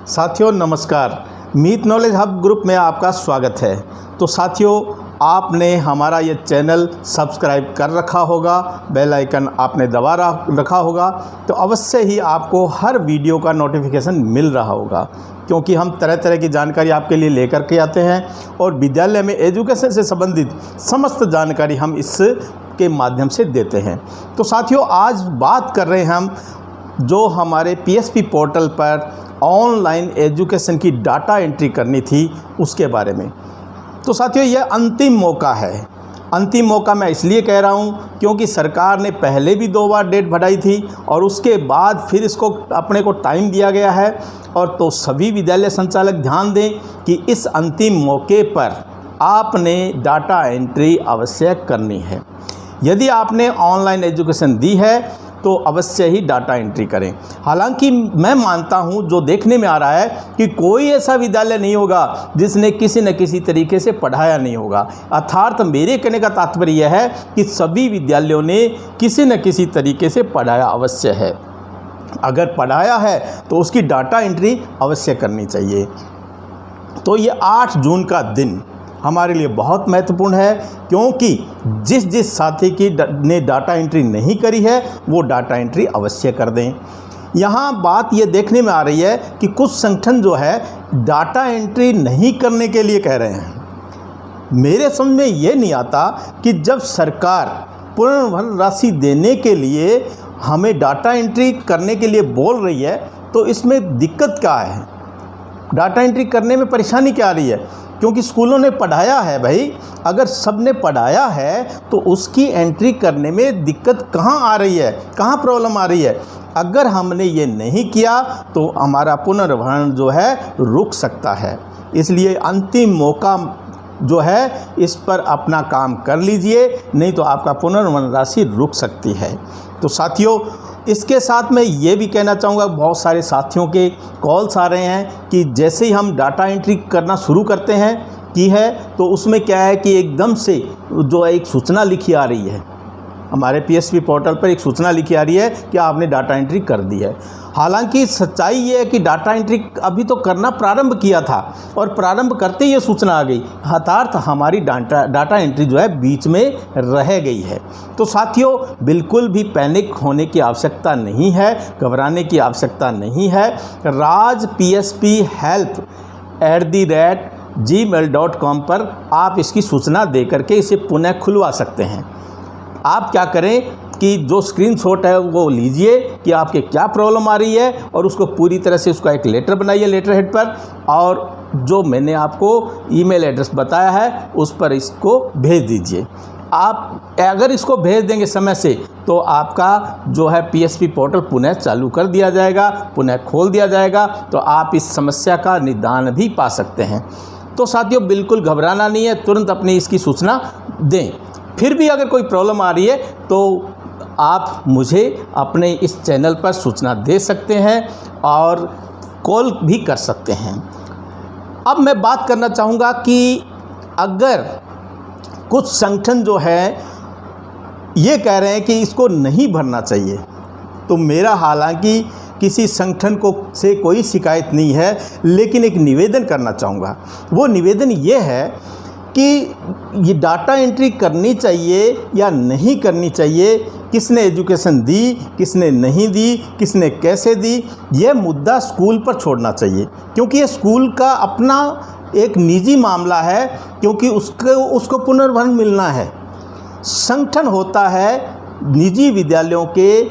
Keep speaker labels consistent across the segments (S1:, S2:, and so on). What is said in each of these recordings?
S1: साथियों नमस्कार, मीत knowledge hub group में आपका स्वागत है। तो साथियों, आपने हमारा ये चैनल सब्सक्राइब कर रखा होगा, बेल आइकन आपने दबा रखा होगा, तो अवश्य ही आपको हर वीडियो का नोटिफिकेशन मिल रहा होगा, क्योंकि हम तरह तरह की जानकारी आपके लिए लेकर के आते हैं और विद्यालय में एजुकेशन से संबंधित समस्त जानकारी हम इसके माध्यम से देते हैं। तो साथियों, आज बात कर रहे हैं हम जो हमारे पीएसपी पोर्टल पर ऑनलाइन एजुकेशन की डाटा एंट्री करनी थी उसके बारे में। तो साथियों, यह अंतिम मौका है। अंतिम मौका मैं इसलिए कह रहा हूँ क्योंकि सरकार ने पहले भी 2 बार डेट बढ़ाई थी और उसके बाद फिर इसको अपने को टाइम दिया गया है। और तो सभी विद्यालय संचालक ध्यान दें कि इस अंतिम मौके पर आपने डाटा एंट्री अवश्य करनी है। यदि आपने ऑनलाइन एजुकेशन दी है तो अवश्य ही डाटा एंट्री करें। हालांकि मैं मानता हूं, जो देखने में आ रहा है कि कोई ऐसा विद्यालय नहीं होगा जिसने किसी न किसी तरीके से पढ़ाया नहीं होगा। अर्थात मेरे कहने का तात्पर्य यह है कि सभी विद्यालयों ने किसी न किसी तरीके से पढ़ाया अवश्य है। अगर पढ़ाया है तो उसकी डाटा एंट्री अवश्य करनी चाहिए। तो ये 8 जून का दिन हमारे लिए बहुत महत्वपूर्ण है, क्योंकि जिस साथी की ने डाटा एंट्री नहीं करी है वो डाटा एंट्री अवश्य कर दें। यहाँ बात ये देखने में आ रही है कि कुछ संगठन जो है डाटा एंट्री नहीं करने के लिए कह रहे हैं। मेरे समझ में ये नहीं आता कि जब सरकार पुनर्भरण राशि देने के लिए हमें डाटा एंट्री करने के लिए बोल रही है तो इसमें दिक्कत क्या है, डाटा एंट्री करने में परेशानी क्या आ रही है? क्योंकि स्कूलों ने पढ़ाया है भाई। अगर सब ने पढ़ाया है तो उसकी एंट्री करने में दिक्कत कहाँ आ रही है, कहाँ प्रॉब्लम आ रही है? अगर हमने ये नहीं किया तो हमारा पुनर्भरण जो है रुक सकता है। इसलिए अंतिम मौका जो है इस पर अपना काम कर लीजिए, नहीं तो आपका पुनर्भरण राशि रुक सकती है। तो साथियों, इसके साथ मैं ये भी कहना चाहूँगा, बहुत सारे साथियों के कॉल्स आ रहे हैं कि जैसे ही हम डाटा एंट्री करना शुरू करते हैं की है तो उसमें क्या है कि एकदम से जो एक सूचना लिखी आ रही है, हमारे पीएसपी पोर्टल पर एक सूचना लिखी आ रही है कि आपने डाटा एंट्री कर दी है। हालांकि सच्चाई ये है कि डाटा एंट्री अभी तो करना प्रारंभ किया था और प्रारंभ करते ही ये सूचना आ गई, अर्थात हमारी डाटा एंट्री जो है बीच में रह गई है। तो साथियों, बिल्कुल भी पैनिक होने की आवश्यकता नहीं है, घबराने की आवश्यकता नहीं है। rajpsphelp@gmail.com पर आप इसकी सूचना दे करके इसे पुनः खुलवा सकते हैं। आप क्या करें कि जो स्क्रीनशॉट है वो लीजिए कि आपके क्या प्रॉब्लम आ रही है और उसको पूरी तरह से उसका एक लेटर बनाइए लेटर हेड पर, और जो मैंने आपको ईमेल एड्रेस बताया है उस पर इसको भेज दीजिए। आप अगर इसको भेज देंगे समय से तो आपका जो है पीएसपी पोर्टल पुनः चालू कर दिया जाएगा, पुनः खोल दिया जाएगा, तो आप इस समस्या का निदान भी पा सकते हैं। तो साथियों, बिल्कुल घबराना नहीं है, तुरंत अपनी इसकी सूचना दें। फिर भी अगर कोई प्रॉब्लम आ रही है तो आप मुझे अपने इस चैनल पर सूचना दे सकते हैं और कॉल भी कर सकते हैं। अब मैं बात करना चाहूँगा कि अगर कुछ संगठन जो है ये कह रहे हैं कि इसको नहीं भरना चाहिए, तो मेरा हालांकि किसी संगठन को से कोई शिकायत नहीं है, लेकिन एक निवेदन करना चाहूँगा। वो निवेदन ये है कि ये डाटा एंट्री करनी चाहिए या नहीं करनी चाहिए, किसने एजुकेशन दी, किसने नहीं दी, किसने कैसे दी, ये मुद्दा स्कूल पर छोड़ना चाहिए, क्योंकि ये स्कूल का अपना एक निजी मामला है, क्योंकि उसको पुनर्भरण मिलना है। संगठन होता है निजी विद्यालयों के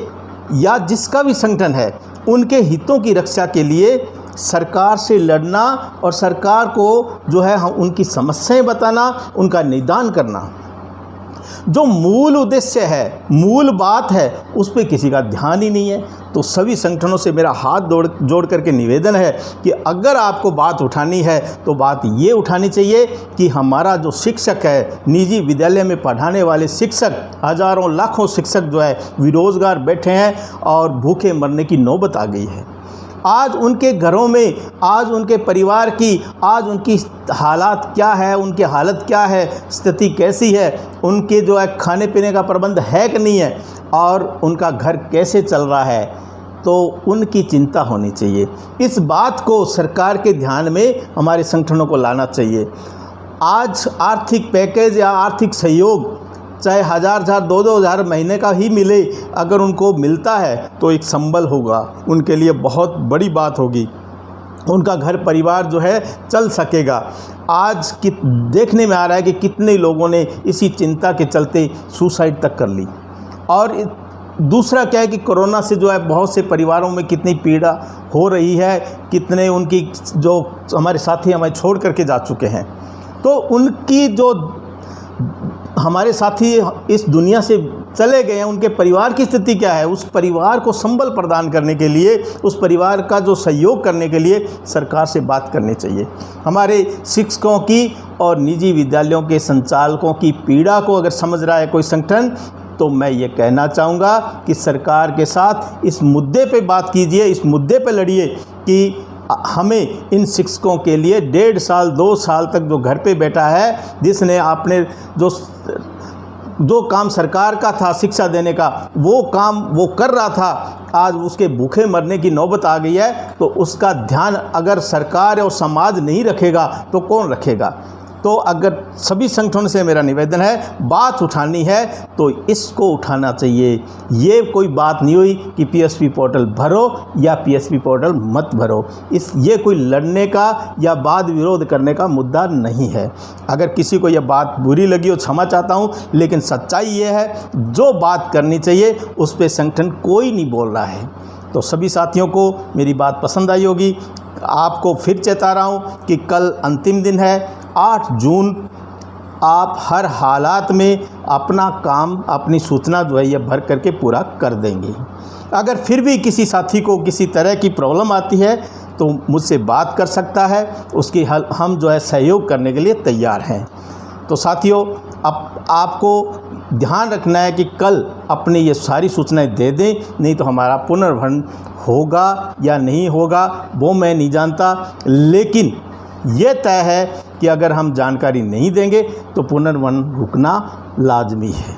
S1: या जिसका भी संगठन है, उनके हितों की रक्षा के लिए सरकार से लड़ना और सरकार को जो है हम उनकी समस्याएं बताना, उनका निदान करना, जो मूल उद्देश्य है, मूल बात है, उस पर किसी का ध्यान ही नहीं है। तो सभी संगठनों से मेरा हाथ जोड़ करके निवेदन है कि अगर आपको बात उठानी है तो बात ये उठानी चाहिए कि हमारा जो शिक्षक है, निजी विद्यालय में पढ़ाने वाले शिक्षक, हजारों लाखों शिक्षक जो है बेरोजगार बैठे हैं और भूखे मरने की नौबत आ गई है। आज उनके घरों में, आज उनके परिवार की, आज उनकी हालात क्या है, उनकी हालत क्या है, स्थिति कैसी है, उनके जो है खाने पीने का प्रबंध है कि नहीं है, और उनका घर कैसे चल रहा है, तो उनकी चिंता होनी चाहिए। इस बात को सरकार के ध्यान में हमारे संगठनों को लाना चाहिए। आज आर्थिक पैकेज या आर्थिक सहयोग चाहे 1000 2-2 हज़ार महीने का ही मिले, अगर उनको मिलता है तो एक संबल होगा, उनके लिए बहुत बड़ी बात होगी, उनका घर परिवार जो है चल सकेगा। आज देखने में आ रहा है कि कितने लोगों ने इसी चिंता के चलते सुसाइड तक कर ली। और दूसरा क्या है कि कोरोना से जो है बहुत से परिवारों में कितनी पीड़ा हो रही है, कितने उनकी जो हमारे साथी हमें छोड़ करके जा चुके हैं, तो उनकी जो हमारे साथी इस दुनिया से चले गए हैं, उनके परिवार की स्थिति क्या है, उस परिवार को संबल प्रदान करने के लिए, उस परिवार का जो सहयोग करने के लिए सरकार से बात करनी चाहिए। हमारे शिक्षकों की और निजी विद्यालयों के संचालकों की पीड़ा को अगर समझ रहा है कोई संगठन, तो मैं ये कहना चाहूँगा कि सरकार के साथ इस मुद्दे पे बात कीजिए, इस मुद्दे पे लड़िए कि हमें इन शिक्षकों के लिए 1.5 साल 2 साल तक जो घर पे बैठा है, जिसने आपने जो काम सरकार का था शिक्षा देने का, वो काम वो कर रहा था, आज उसके भूखे मरने की नौबत आ गई है, तो उसका ध्यान अगर सरकार और समाज नहीं रखेगा तो कौन रखेगा। तो अगर सभी संगठनों से मेरा निवेदन है, बात उठानी है तो इसको उठाना चाहिए। ये कोई बात नहीं हुई कि पीएसपी पोर्टल भरो या पीएसपी पोर्टल मत भरो, ये कोई लड़ने का या वाद विरोध करने का मुद्दा नहीं है। अगर किसी को यह बात बुरी लगी हो, क्षमा चाहता हूँ, लेकिन सच्चाई ये है, जो बात करनी चाहिए उस पर संगठन कोई नहीं बोल रहा है। तो सभी साथियों को मेरी बात पसंद आई होगी। आपको फिर चेता रहा हूँ कि कल अंतिम दिन है, 8 जून। आप हर हालात में अपना काम, अपनी सूचना जो है ये भर करके पूरा कर देंगे। अगर फिर भी किसी साथी को किसी तरह की प्रॉब्लम आती है तो मुझसे बात कर सकता है, उसकी हल हम जो है सहयोग करने के लिए तैयार हैं। तो साथियों, अब आपको ध्यान रखना है कि कल अपनी ये सारी सूचनाएं दे दें, नहीं तो हमारा पुनर्भरण होगा या नहीं होगा वो मैं नहीं जानता, लेकिन ये तय है कि अगर हम जानकारी नहीं देंगे तो पुनर्भरण रुकना लाजमी है।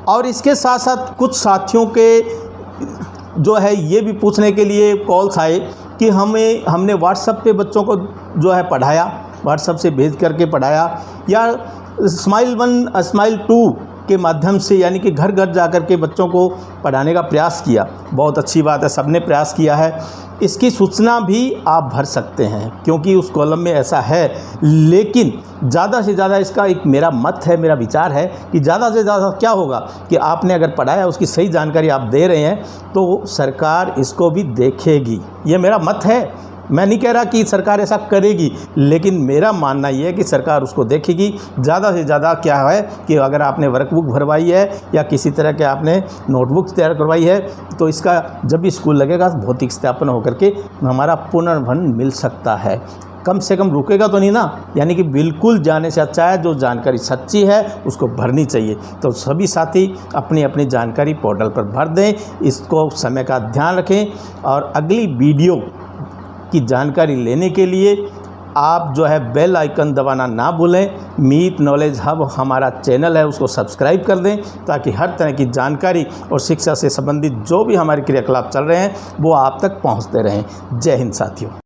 S1: और इसके साथ साथ कुछ साथियों के जो है ये भी पूछने के लिए कॉल्स आए कि हमने व्हाट्सएप पे बच्चों को जो है पढ़ाया, व्हाट्सएप से भेज करके पढ़ाया, या स्माइल 1 स्माइल 2 के माध्यम से, यानी कि घर घर जा कर के बच्चों को पढ़ाने का प्रयास किया। बहुत अच्छी बात है, सबने प्रयास किया है। इसकी सूचना भी आप भर सकते हैं क्योंकि उस कॉलम में ऐसा है, लेकिन ज़्यादा से ज़्यादा इसका एक मेरा मत है, मेरा विचार है कि ज़्यादा से ज़्यादा क्या होगा कि आपने अगर पढ़ाया, उसकी सही जानकारी आप दे रहे हैं, तो सरकार इसको भी देखेगी। ये मेरा मत है। मैं नहीं कह रहा कि सरकार ऐसा करेगी, लेकिन मेरा मानना ये है कि सरकार उसको देखेगी। ज़्यादा से ज़्यादा क्या है कि अगर आपने वर्कबुक भरवाई है या किसी तरह के आपने नोटबुक तैयार करवाई है, तो इसका जब भी स्कूल लगेगा भौतिक सत्यापन होकर के हमारा पुनर्भरण मिल सकता है। कम से कम रुकेगा तो नहीं ना, यानी कि बिल्कुल जाने से अच्छा है जो जानकारी सच्ची है उसको भरनी चाहिए। तो सभी साथी अपनी अपनी जानकारी पोर्टल पर भर दें, इसको समय का ध्यान रखें। और अगली वीडियो की जानकारी लेने के लिए आप जो है बेल आइकन दबाना ना भूलें। मीत नॉलेज हब हमारा चैनल है, उसको सब्सक्राइब कर दें ताकि हर तरह की जानकारी और शिक्षा से संबंधित जो भी हमारे क्रियाकलाप चल रहे हैं वो आप तक पहुंचते रहें। जय हिंद साथियों।